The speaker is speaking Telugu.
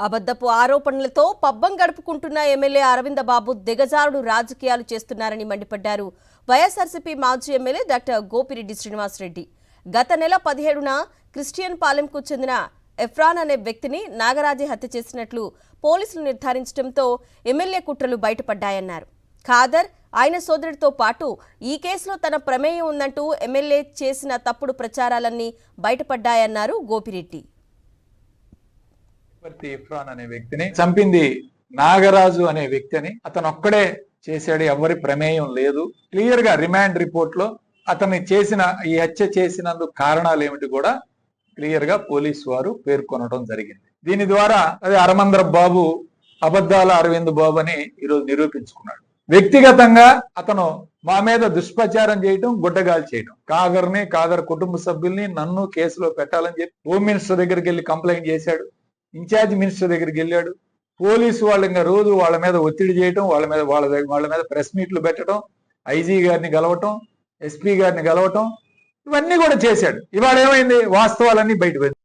అబద్ధపు ఆరోపణలతో పబ్బం గడుపుకుంటున్న ఎమ్మెల్యే అరవింద బాబు దిగజారుడు రాజకీయాలు చేస్తున్నారని మండిపడ్డారు. వైఎస్ఆర్సీపీ మాజీ ఎమ్మెల్యే డాక్టర్ గోపిరెడ్డి శ్రీనివాసరెడ్డి గత నెల 17న క్రిస్టియన్ పాలెంకు చెందిన ఎఫ్రాన్ అనే వ్యక్తిని నాగరాజే హత్య చేసినట్లు పోలీసులు నిర్ధారించడంతో ఎమ్మెల్యే కుట్రలు బయటపడ్డాయన్నారు. ఖాదర్ ఆయన సోదరుడితో పాటు ఈ కేసులో తన ప్రమేయం ఉందంటూ ఎమ్మెల్యే చేసిన తప్పుడు ప్రచారాలన్నీ బయటపడ్డాయన్నారు గోపిరెడ్డి. ఇఫ్రాన్ అనే వ్యక్తిని చంపింది నాగరాజు అనే వ్యక్తిని అతను ఒక్కడే చేశాడు, ఎవరి ప్రమేయం లేదు. క్లియర్ గా రిమాండ్ రిపోర్ట్ లో అతన్ని చేసిన ఈ హత్య చేసినందుకు కారణాలు ఏమిటి కూడా క్లియర్ గా పోలీసు వారు పేర్కొనడం జరిగింది. దీని ద్వారా అది అరమందర బాబు అబద్ధాల అరవింద్ బాబు అని ఈరోజు నిరూపించుకున్నాడు. వ్యక్తిగతంగా అతను మా మీద దుష్ప్రచారం చేయటం, గుడ్డగాలు చేయటం, కాదర్ కుటుంబ సభ్యుల్ని నన్ను కేసులో పెట్టాలని చెప్పి హోమ్ మినిస్టర్ దగ్గరికి వెళ్ళి కంప్లైంట్ చేశాడు. ఇన్ఛార్జ్ మినిస్టర్ దగ్గరికి వెళ్ళాడు. పోలీసు వాళ్ళు ఇంకా రోజు వాళ్ళ మీద ఒత్తిడి చేయటం, వాళ్ళ మీద ప్రెస్ మీట్లు పెట్టడం, ఐజీ గారిని గెలవటం, ఎస్పీ గారిని గెలవటం, ఇవన్నీ కూడా చేశాడు. ఇవాళ ఏమైంది? వాస్తవాలన్నీ బయటపడింది.